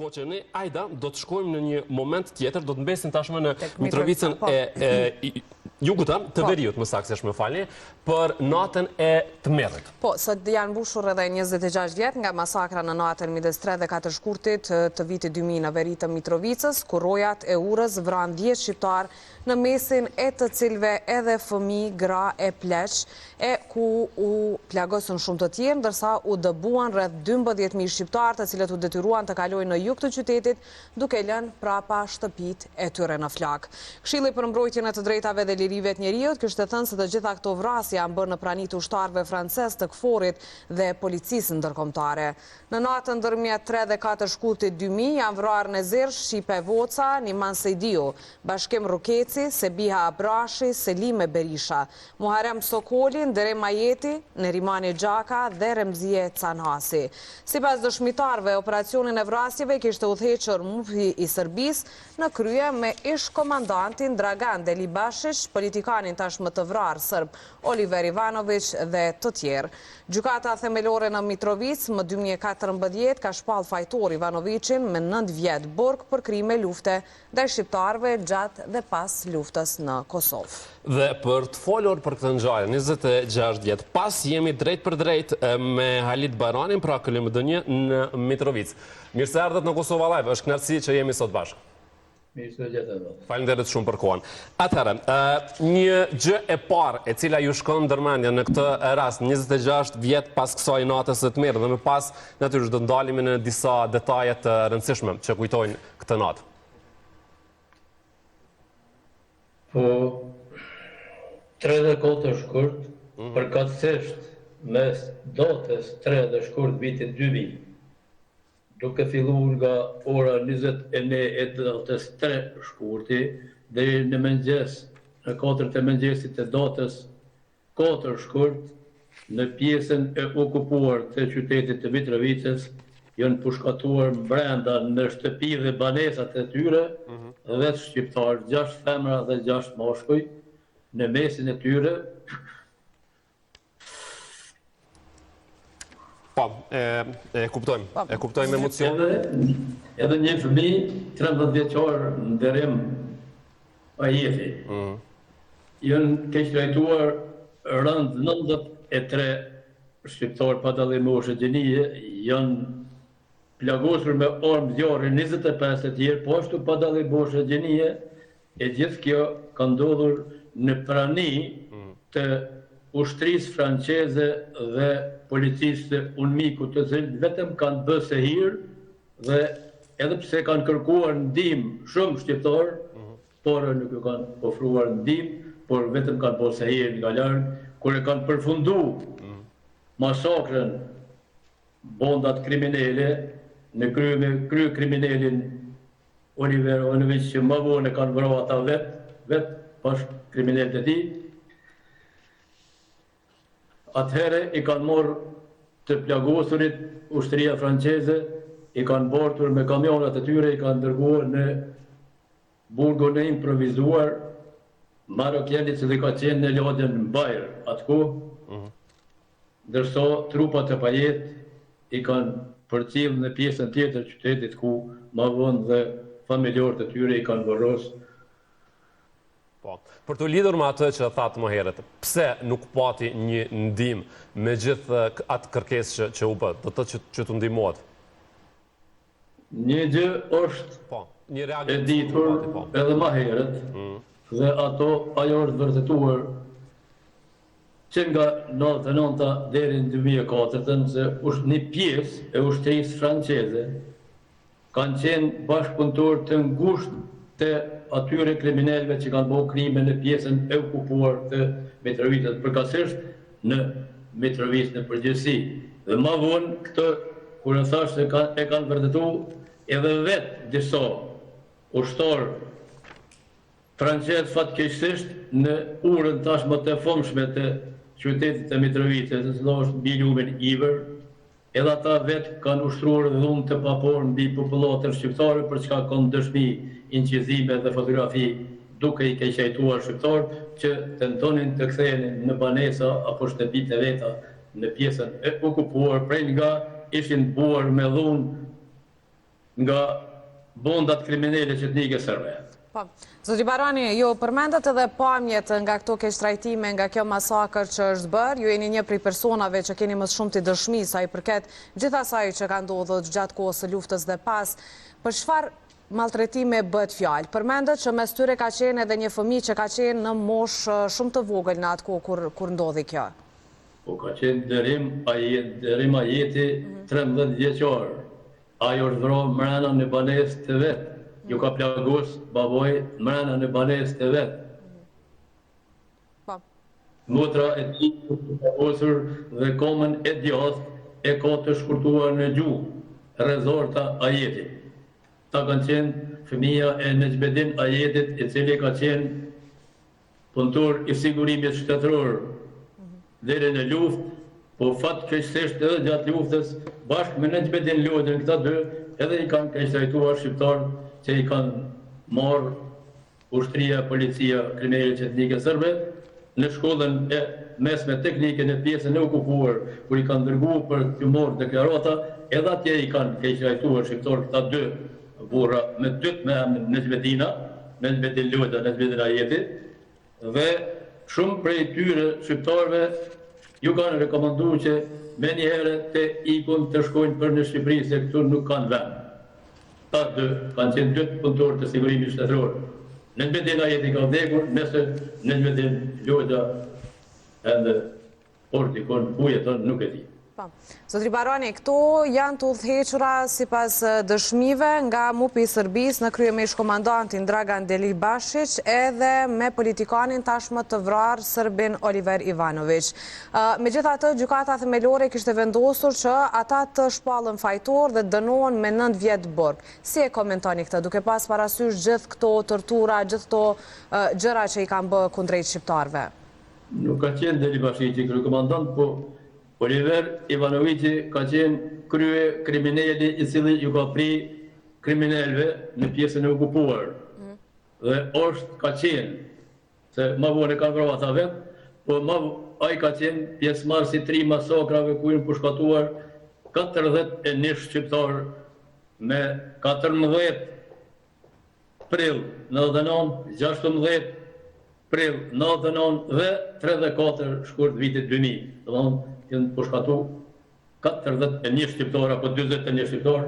Ndërkohë që ne, ajda, do të shkojmë në një moment tjetër, do të mbesim tashmë në Mitrovicën e jugut të veriut, më saktë më falni, për natën e Tmerrit. Po, sot janë mbushur edhe 26 vjet nga masakra në natën midis 3 dhe 4 shkurtit të vitit 2000 në veri të Mitrovicës, ku rojat e urës vranë 10 shqiptar në mesin e të cilve edhe fëmijë, gra e pleq, e ku u plagosën shumë të tjerë, ndërsa u dëbuan rreth 12.000 shqiptar të cilët u detyruan të kalojnë në jug të qytetit, duke lënë prapa shtëpit e tyre në flak. Këshilli për mbrojtjen e të drejtave dhe lirive të njerëzit kishte thënë se të gjitha këto vrasje janë bërë në prani të ushtarëve francez të KFOR-it dhe policisë ndërkombëtare. Në natën ndërmjet 3 dhe 4 shkurtit 2000 janë vrarë Nezer Shqipe Voca, Niman Sejdiu, Bashkim Rukeci, Sebiha Abrashi, Selime Berisha, Muharrem Sokoli, Derem Majeti, Nerimani Gjaka dhe Remzie Canhasi. Sipas dëshmitarëve, operacionin e vrasjeve kishte udhëhequr MUP-i i Serbisë në krye me ish komandantin Dragan Delibashish, politikanin tashmë të vrarë serb Oliver Ivanović dhe të tjerë. Gjykata themelore në Mitrovicë më 2014 ka shpall fajtor Ivanovićin me 9 vjet burg për krime lufte ndaj shqiptarëve gjatë dhe pas luftës në Kosovë. Dhe për të folur për këtë ngjarje 26 vjet pas jemi drejt për drejt me Halit Bajranin, pra KLMD-një në Mitrovicë. Mirë se erdhët në Kosova Live, është kënaqësi që jemi sot bashkë. Faleminderit shumë për kohën. Atëherë, një gjë e parë e cila ju shkon ndërmendje në këtë rast 26 vjet pas kësaj natës së Tmerrit dhe më pas natyrisht do ndalemi në disa detaje të rëndësishme që kujtojnë këtë natë. Po 3 dhe 4 shkurt, përkatësisht mes datës 3 dhe shkurt vitit 2000. Duke filluar nga ora 21 e datës 3 shkurti deri në mëngjes, në 4 të mëngjesit të datës 4 shkurt, në pjesën e okupuar të qytetit të Mitrovicës, janë pushkatuar brenda në shtëpi dhe banesat e tyre, 10 shqiptarë, 6 femra dhe 6 mashkuj, në mesin e tyre. Po, e kuptojmë emocion. Edhe një fëmijë 13 vjeçar Derem Majeti. Janë keq trajtuar rënd 93 shqiptar pa dallim moshe gjinije, janë plagosur me armë zjarri 25 të tjerë, po ashtu pa dallim moshe gjinije, e gjithë kjo ka ndodhur në prani të ushtrisë franceze dhe policisë të UNMIK-ut, të cilët vetëm kanë bërë se hirë dhe edhe pse kanë kërkuar ndihmë shumë shqiptar, por nuk ju kanë ofruar ndihmë, por vetëm kanë bërë se hirë nga larg, kur e kanë përfunduar masakrën bondat kriminale në krye kriminalin Oliver Ivanović, që më vonë kanë vrarë ata vet bashkë kriminalët e tij. Atëherë i kanë morë të plagosurit ushtria franceze, i kanë bartur me kamionat e tyre, i kanë dërguar në burgun e improvizuar marokjanit që ka qenë në lodhjen në Bajër atëko, ndërsa trupat e pajet i kanë përcjellë në pjesën tjetër të qytetit ku më vonë dhe familjarët e tyre i kanë varrosur. Po, për të lidhur me atë që thatë më herët, pse nuk pati një ndihmë me gjithë atë kërkesë që u bë, do të thotë që të ndihmohet? Një gjë është e ditur edhe më herët, dhe ajo është vërtetuar që nga 99 deri në 2004, se është një pjesë e ushtrisë franceze kanë qenë bashkëpunëtor të ngushtë të atyre kriminalëve që kanë bërë krime në pjesën e okupuar të Mitrovicës, përkatësisht në Mitrovicë në përgjithësi. Dhe më vonë këtë, kur e thash se e kanë vërtetuar edhe vetë disa ushtarë francezë fatkeqësisht në urën tashmë të famshme të qytetit të Mitrovicës, se është mbi lumen Iver, edhe ata vetë kanë ushtruar dhunë të paporë mbi popullatën shqiptare, për çka kanë dëshmi incizime dhe fotografi duke i keqajtuar shqiptar që tentonin të kthehen në banesa apo shtëpitë e veta në pjesën e okupuar, prej nga ishin buar me dhunë nga bondat kriminele qetnike serbe. Zoti Barani, ju përmendat edhe pamjet nga këto keqtrajtime, nga kjo masakër që është bërë, ju jeni një prej personave që keni më shumë të dëshmi sa i përket gjithë asaj që ka ndodhur gjatë kohës së luftës dhe pas. Për çfarë maltretime bëhet fjalë? Përmendet që mes tyre ka qenë edhe një fëmijë që ka qenë në moshë shumë të vogël në atë kohë kur ndodhi kjo. Po ka qenë dërim ajeti 13 vjeqar. Ajo është vrarë mrena në banesë të vetë. Ju ka plagos baboj mrena në banesë të vetë. Motra e ti të plagosur dhe komën e djathtë e ka të shkurtuar në gjuhë, rezorta ajeti. Ta kanë qenë fëmija e Necbedin ajetit, i cili ka qenë punëtor i sigurimit shtetëror deri në luftë, po fatë keqësisht edhe gjatë luftës, bashkë me Necbedin Lodin, këta dy, edhe i kanë keqëtrajtuar shqiptarë që i kanë marrë ushtria, policia, kriminale qetnike serbe, në shkollën e mesme teknike në pjesën e okupuar, kur i kanë dërguar për të marrë deklarata, edhe atje i kanë keqëtrajtuar shqiptarë këta dy burra me dytë me emrin Necbedina, Necbedin Loda, Necbedin Ajeti, dhe shumë prej tyre shqiptarëve ju kanë rekomanduar që me njëherë të ikun të shkojnë për në Shqipëri, se këtu nuk kanë vend. Ta dy kanë qenë dytë punëtorë të sigurimit shtetëror. Necbedin Ajeti ka vdekur, nëse Necbedin Loda edhe Portikon ku jeton nuk e di. Zotri Barani, këto janë të udhëhequra sipas dëshmive nga MUP-i i Serbisë në krye me ish-komandantin Dragan Delić Bashić edhe me politikanin tashmë të vrarë serbin Oliver Ivanović. Megjithatë, gjykata themelore kishte vendosur që ata të shpallën fajtor dhe dënohen me 9 vjet burg. Si e komentoni këtë, duke pas parasysh gjithë këto tortura, gjithë këto gjëra që i kanë bërë kundrejt shqiptarëve? Nuk ka qenë Delić Bashići kryekomandant, po Oliver Ivanovići ka qenë krye kriminali i cili ju ka pri kriminalëve në pjesën e okupuar. Dhe është ka qenë, se ma vonë e ka vrarë ata vetë, po ai ka qenë pjesëmarrës i 3 masakrave ku janë përshkatuar 41 shqiptarë me 14 prill 99, 16 prill 99 dhe 34 shkurt vitit 2000. Domthonë janë përshkatu 41 shqiptar apo 41 shqiptar,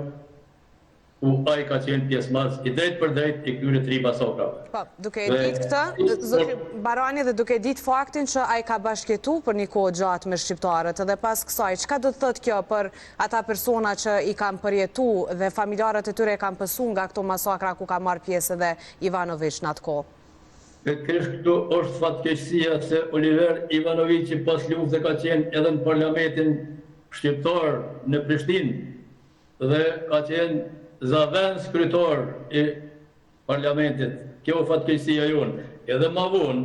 ku ai ka qenë pjesëmarrës i drejt për drejt i këtyre 3 masakrave. Po, duke e ditë këtë, zotri Barani, dhe duke ditë faktin që ai ka bashkëtu për një kohë gjatë me shqiptarët, edhe pas kësaj, çka do të thotë kjo për ata persona që i kanë përjetu dhe familjarët e tyre kanë pësu nga këto masakra ku ka marrë pjesë edhe Ivanović në atë kohë? Këtu është fatkeqësia se Oliver Ivanovići pas luftës ka qenë edhe në parlamentin shqiptar në Prishtinë dhe ka qenë zavendës kryetar i parlamentit. Kjo fatkeqësia jonë. Edhe ma vonë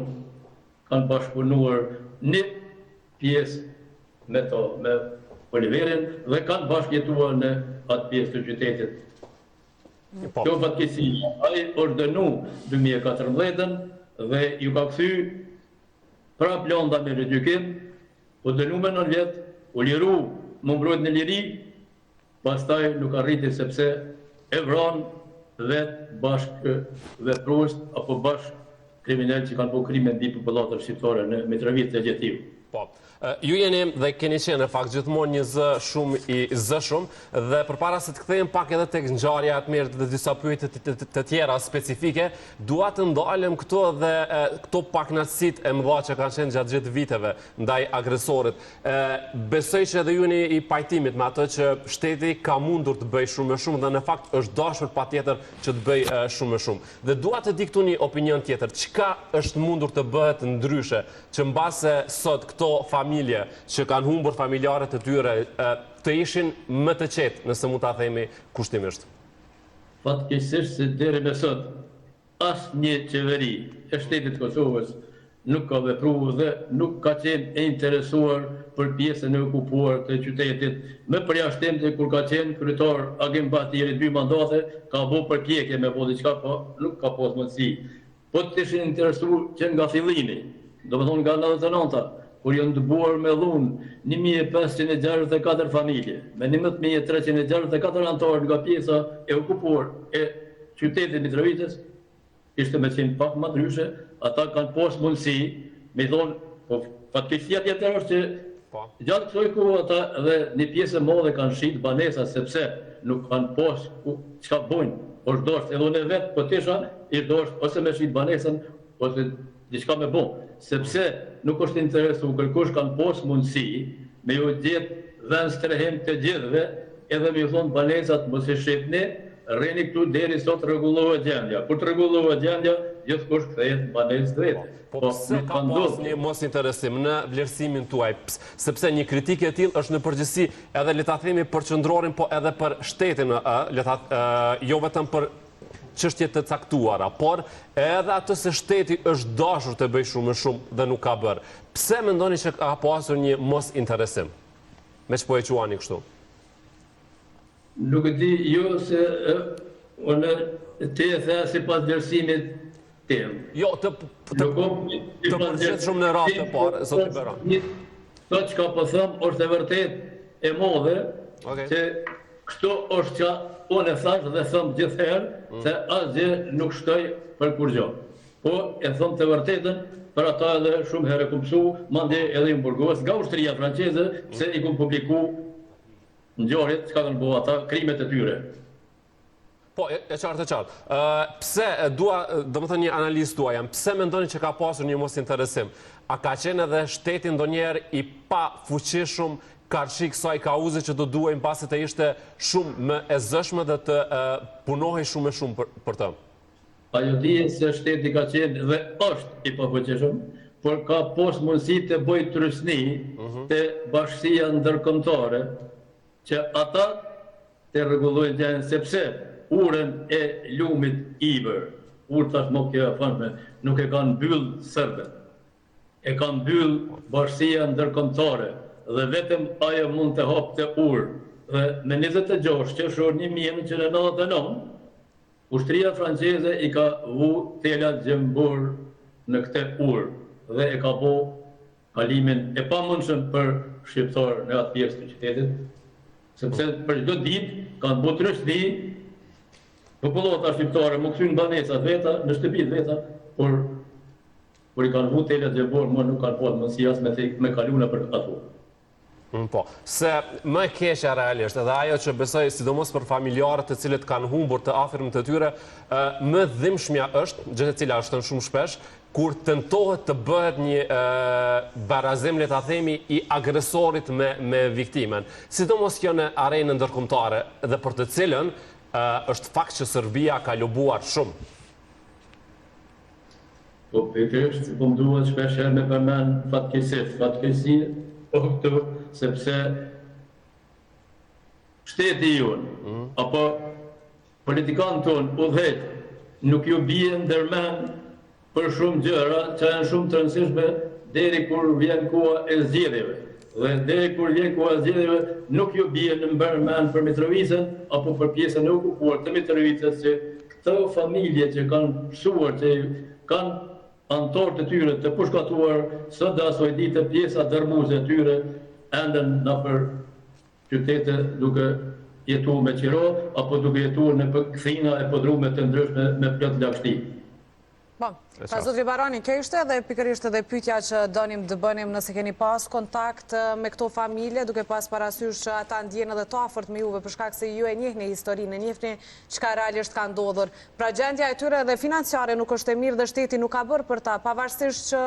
kanë bashkëpunuar një pjesë me Oliverin dhe kanë bashkëjetuar në atë pjesë të qytetit. Kjo fatkeqësia, ai është dënu 2014 dhe ju ka kthy prap lënda me rigjykim, u dënu me 9 vjet, u liru, më mbrojt në liri, pastaj nuk arriti sepse e vran vetë bashkë veprues apo bashkë kriminal që kanë bërë krime mbi popullatën shqiptare në Mitrovicë dhe Gjetiv. Po. Ju jeni dhe keni qenë në fakt gjithmonë një zë shumë i zëshum dhe përpara se të kthejmë pak edhe tek ngjarja të mirë dhe disa pyetje të tjera specifike, dua të ndalem këto dhe këto pakënaqësitë e mëdha që kanë qenë gjatë gjithë viteve ndaj agresorit. Besoj që edhe ju jeni i pajtimit me atë që shteti ka mundur të bëjë shumë më shumë dhe në fakt është dashur patjetër që të bëjë shumë më shumë. Dhe dua të di këtu një opinion tjetër, çka është mundur të bëhet ndryshe që mbase sot këto familje që kanë humbur familjarët e tyre të ishin më të qetë, nëse mund ta themi kushtimisht. Fatkeqësisht se deri me sot asnjë qeveri e shtetit Kosovës nuk ka vepruar dhe nuk ka qenë e interesuar për pjesën e okupuar të qytetit. Me përjashtim se kur ka qenë kryetar Agim Batieri 2 mandate, ka bërë përpjekje me bëu diçka, po nuk ka pas mundësi. Po të ishin interesuar që nga fillimi, domethënë nga 99-ta, kur janë dëbuar me dhunë 1564 familje, me 11.364 antarë nga pjesa e okupuar e qytetit Mitrovicës, ishte me qenë pak më ndryshe, ata kanë pas mundësi, me thonë, po fatkeqësia tjetër është që gjatë kësaj kohë ata dhe një pjesë e madhe kanë shit banesa sepse nuk kanë pas çka bojnë, është dosht edhe unë vetë po tisha i dosht ose me shit banesën ose diçka me bon, sepse nuk është interesu kërkush kanë pas mundësi me ju gjetë vend strehim të gjithëve edhe me thonë banesat mos i shitni, rrini këtu deri sot rregullohet gjendja. Kur të rregullohet gjendja, gjithkush kthehet në banesë drejtë. Po pse ka pas një mos interesim në vlerësimin tuaj? Sepse një kritikë e tillë është në përgjithësi edhe le ta themi për qendrorin, po edhe për shtetin, jo vetëm për çështje të caktuara, por edhe atë se shteti është dashur të bëjë shumë dhe nuk ka bërë. Pse mendoni që ka pasur një mos interesim? Me ç'po e quani kështu? Nuk e di, jo se unë te e the sipas vlerësimit tim. Jo, të përgjithë shumë në ratë të parë, Zoti Beran. Të që ka po thëmë është e vërtet e modhe, që kështu është që unë e thash dhe thëmë gjithherë, se asgjë nuk shtoj për kur gjo. Po e thëmë të vërtetën, për ata edhe shumë herë kumë pësu, mande edhe i më burgohës, nga ushtëria franceze, se i kumë publiku në gjorit, që ka kanë bo ata, krimet e tyre. Po, e qartë. Pse, do më thënë një analizë tuaj, pse mendoni që ka pasur një mos interesim? A ka qenë edhe shteti ndonjëherë i pa fuqishëm karshi kësaj kauze që do duhej mbasi të ishte shumë më e zëshme dhe të punohej shumë e shumë për të? Ajo dihet se shteti ka qenë dhe është i pa fuqishëm, por ka pas mundësi të bëjë trysni të bashkësia ndërkombëtare, që ata të rregullojnë gjendjen sepse urën e lumit Ibër, urë tash më kjo fanme, nuk e kanë mbyll serbët, e kanë mbyll bashkësia ndërkombëtare dhe vetëm ajo mund të hapë të urë. Dhe me 26 qershor 1999, ushtria franceze i ka vu telat gjembur në këtë urë dhe e ka bo kalimin e pamundshëm për shqiptar në atë pjesë të qytetit, sepse për çdo ditë kanë bërë trështi popullata shqiptare më kthyn banesat veta në shtëpitë veta, por i kanë vu telat gjembur, më nuk kanë pasur mundësi as me kaluna për ato. Po, se më e keqja realisht, edhe ajo që besoj sidomos për familjarët të cilët kanë humbur të afërmit të tyre, më dhimbshmja është, gjë e cila është shumë shpesh, kur tentohet të bëhet një barazim, le ta themi, i agresorit me viktimen. Sidomos kjo në arenën ndërkombëtare dhe për të cilën është fakt që Serbia ka lobuar shumë. Po, pikërisht, po më duhet shpesh herë me përmend fatkeqësi, sepse shteti jonë, apo politikanë tonë, udhëheq, nuk ju bie ndërmend për shumë gjëra që janë shumë të rëndësishme deri kur vjen koha e zgjedhjeve. Dhe deri kur vjen koha e zgjedhjeve nuk ju bie në ndërmend për Mitrovicën apo për pjesën e okupuar të Mitrovicës, që këto familje që kanë mësuar, që kanë antarë të tyre të pushkatuar, sot dhe asoj ditë pjesa dërmuese të tyre enden në për qytete duke jetu me qiro, apo duke jetu në këthina e podrume të ndryshme me plot lagështi. Pa Zotri Barani, kjo ishte edhe pikërisht edhe pyetja që donim të bënim nëse keni pas kontakt me këto familje, duke pas parasysh që ata ndjenë edhe të afërt me juve për shkak se ju e njihni historinë, e njihni çka realisht ka ndodhur. Pra gjendja e tyre edhe financiare nuk është e mirë dhe shteti nuk ka bërë për ta, pavarësisht që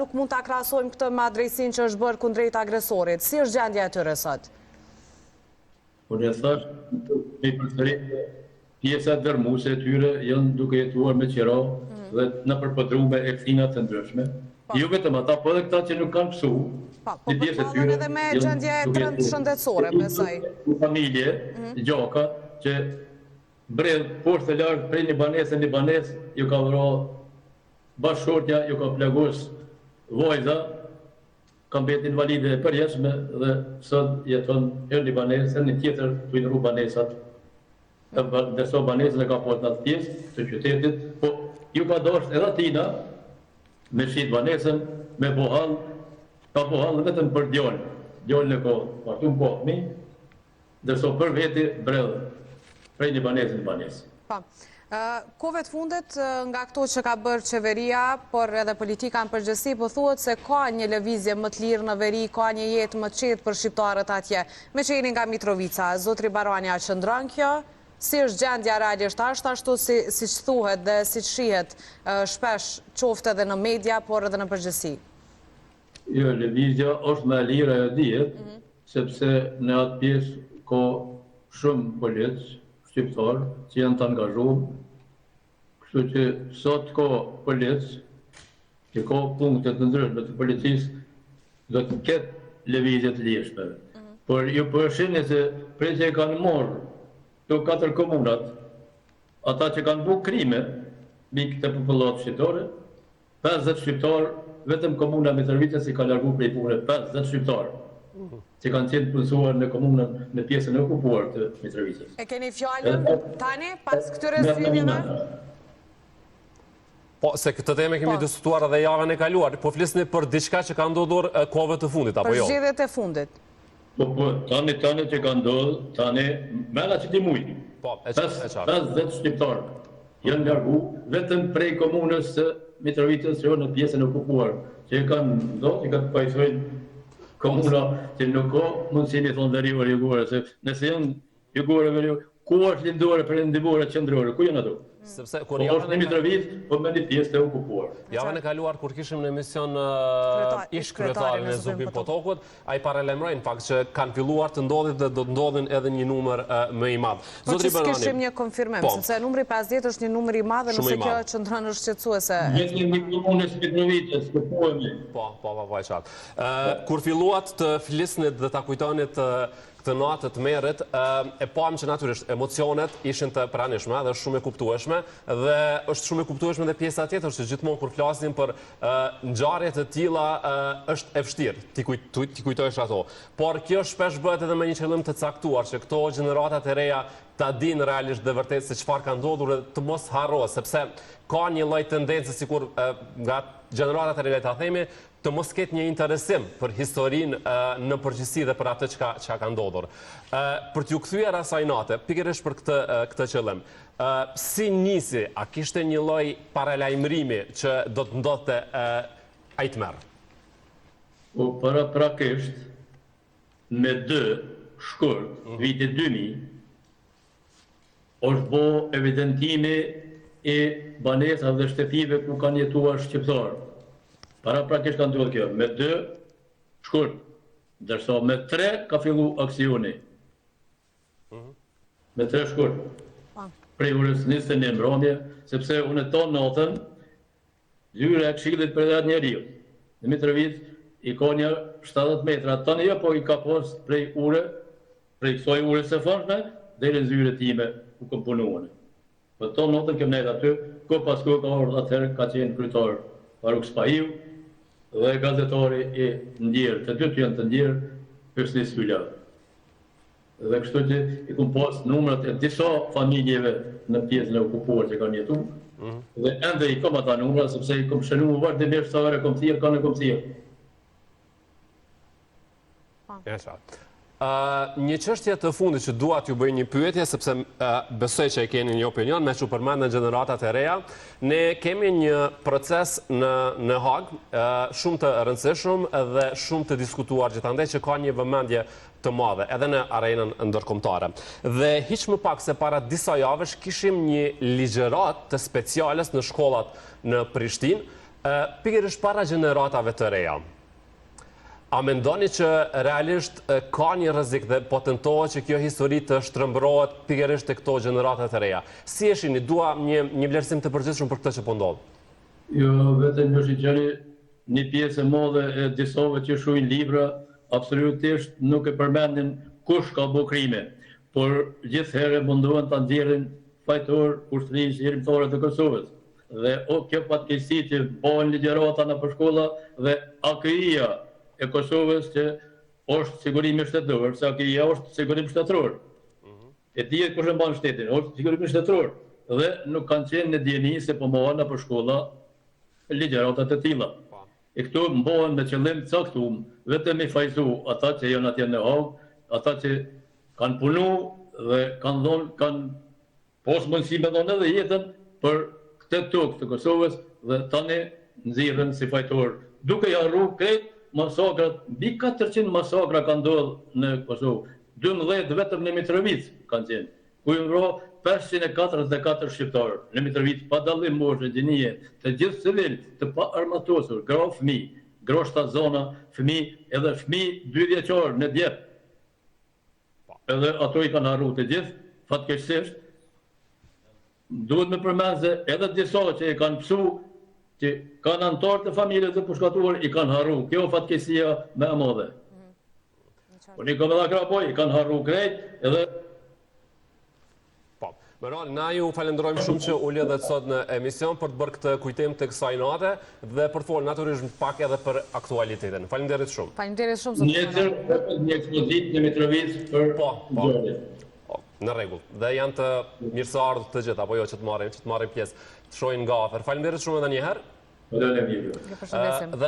nuk mund ta krahasojmë këtë me adresinë që është bërë kundrejt agresorit. Si është gjendja e tyre sot? Por e thash, me përsërit, pjesa dërmuese e tyre janë duke jetuar me qira dhe në përpëdrume e këthinat të ndryshme. Jo vetëm ata, po edhe këta që nuk kanë pësu, një pjesë e tyre edhe me gjendje të rëndë shëndetësore, besoj. Familje, gjoka, që bredh poshtë të lartë prej një banesë, ju ka vëro bashkëshortja, ju ka plagos vojza, kam betë invalide e përjeshme dhe sot jeton her një banesë, një tjetër të inru banesat, dërso banesën e ka poshtë në atë pjesë të qytetit, po ju ka dosht edhe atina me shqit banesën, me bohal, Ka po hallë vetëm për djallë. Djallë në kohë, partu në kohë mi, dërso për veti bredhë, prej një banesë në banesë. Pa. Kove të fundet nga këto që ka bërë qeveria, por edhe politika në përgjithësi, po thuhet se ka një lëvizje më të lirë në veri, ka një jetë më të qetë për shqiptarët atje. Me që jeni nga Mitrovica, Zotri Barani, a qëndron kjo? Si është gjendja realisht ashtu si që thuhet dhe si që shihet shpesh qofte edhe në media, por edhe në përgjithësi? Jo, lëvizja është me lira e dihet, sepse në atë pjesë ka shumë polic, shqiptarë, që janë të angazhuar, kështu që sot ka polic, që ka punkte të ndryshme të policisë, do të ketë lëvizje të lirshme. Por ju përshini se prej që e kanë morë të 4 komunat, ata që kanë bu krime, mbi këtë popullat shqiptare, 50 shqiptarë, vetëm komuna Mitrovicës i ka largu prej pune 50 shqiptarë, që kanë qenë punësuar në komunën në pjesën e okupuar të Mitrovicës. E keni fjallën tani pas këtyre zgjidhjeve? Po, se këtë teme kemi diskutuar edhe javën e kaluar, po flisni për diçka që ka ndodhur kohëve të fundit, apo jo? Për zgjedhjet e fundit. Po, tani që ka ndodhur, tani, mena që ti mujtë. Po, e qartë. 50 shqiptarë janë largu vetëm prej komunës të Mitrovicës që në pjesën e okupuar, që kanë ndodhur, që kanë pajsojnë komuna që nuk ka mundësimi thonë veriore jugore, se nëse janë jugore veriore, ku është lindore për ndimore qëndrore, ku janë ato? Sepse kur është në Mitrovic, po me një pjesë të okupuar. Javën e kaluar, kur kishim në emision ish kryetarin e Zubin Potokut, a i paralajmëroi në fakt që kanë filluar të ndodhin dhe do të ndodhin edhe një numër më i madh. Po që s'kishim një konfirmim, sepse numri 50 është një numër i madh dhe nëse kjo qëndron është shqetësuese. Vetëm një komunë Mitrovicës, kuptohemi. Po, e qartë. Kur filluat të flisnit dhe ta kujtonit këtë natë të merrit, e pam që natyrisht emocionet ishin të pranishme dhe është shumë e kuptueshme dhe është shumë e kuptueshme dhe pjesa tjetër që gjithmonë kur flasim për ngjarje të tilla është e vështirë ti kujtohesh ato. Por kjo shpesh bëhet edhe me një qëllim të caktuar që këto gjeneratat e reja ta dinë realisht dhe vërtet se çfarë ka ndodhur dhe të mos harrohen, sepse ka një lloj tendence sikur nga gjeneratat e reja ta themi të mos ketë një interesim për historinë në përgjithësi dhe për atë që ka ndodhur. Për t'ju kthyer asaj nate, pikërisht për këtë qëllim, si nisi, a kishte një lloj paralajmërimi që do të ndodhte ai të merr? Po paraprakisht me 2 shkurt, viti 2000, është bo evidentimi e banesave dhe shtëpive ku kanë jetuar shqiptarë. Paraprakisht ka ndodhur kjo, me 2 shkurt, ndërsa me 3 ka fillu aksioni. Me 3 shkurt. Prej orës 21 mbrëmje, sepse unë tonë natën, zyra e këshillit për edhe njeriu. Në Mitrovic i ka një 70 metra, tani jo, po i ka pas prej ure, prej kësoj ure së fërshme, deri në zyre time ku kom punuar. Po tonë natën kem nejtë aty, ko pas ko ka orë atëherë ka qenë kryetar Faruk Spahiu, dhe gazetari i ndjerë, të dy të janë të ndjerë, Hysni Sylla. Dhe kështu që i kom pas numrat e disa familjeve në pjesën e okupuar që kanë jetu, dhe ende i kom ata numra, sepse i kom shënu vazhdimisht sa ore kom thirë, kanë kom thirë. Një çështje të fundit që dua t'ju bëj një pyetje, sepse besoj që e keni një opinion, me që përmend në gjeneratat e reja, ne kemi një proces në Hag, shumë të rëndësishëm dhe shumë të diskutuar gjithandaj që ka një vëmendje të madhe, edhe në arenën ndërkombëtare. Dhe hiq më pak se para disa javësh kishim një ligjërat të speciales në shkollat në Prishtinë, pikërisht para gjeneratave të reja. A mendoni që realisht ka një rrezik dhe po tentohet që kjo histori të shtrembrohet pikërisht te këto gjeneratat e reja? Si e shihni, dua një vlerësim të përgjithshëm për këtë që po ndodh? Jo, vetëm ju shihni një pjesë e madhe e disave që shuhin libra, absolutisht nuk e përmendin kush ka bërë krime, por gjithherë mundohen ta nxjerrin fajtor ushtrisë shërbëtore të Kosovës. Dhe kjo fatkeqësi që bëhen ligjërata në shkolla dhe AKI-ja e Kosovës që është sigurimi shtetëror, se AKI-ja është sigurim shtetëror. E dihet kush e mban shtetin, është sigurimi shtetëror. Dhe nuk kanë qenë në dieni se po mohen në shkolla ligjërata të tilla. e këtu mbohen me qëllim caktuar, vetëm i fajsu ata që janë atje në Hog, ata që kanë punu dhe kanë posë mundësi me dhonë edhe jetën për këtë tokë të Kosovës dhe tani nxirren si fajtor. Duke harru krejt masakrat, mbi 400 masakra kanë ndodhur në Kosovë. 12 vetëm në Mitrovic kanë qenë, ku i vro 544 shqiptarë në Mitrovic, pa dallim moshe, gjinie, të gjithë civil, të pa armatosur, gra fëmijë, groshta zona, fëmijë, edhe fëmijë 2 vjeçar në Djep. Edhe ato i kanë harru të gjithë, fatkeqësisht. Duhet me përmend se edhe disa që i kanë psu, që kanë antarë të familjes të përshkatuar, i kanë harru. Kjo fatkeqësia më e madhe. Po një kom edhe krapoj, i kanë harru krejt, edhe... Po, Merali, na ju falenderojmë shumë që u lidhet sot në emision për të bërë këtë kujtim të kësaj nate dhe për të folur natyrisht pak edhe për aktualitetin. Faleminderit shumë. Faleminderit shumë. Një ekspozit në Mitrovic për ngjarje. Në rregull. Dhe janë të mirëseardhur të gjithë, apo jo që të marrin pjesë, të shohin nga afër. Faleminderit shumë edhe një herë. Faleminderit. Ju përshëndesim.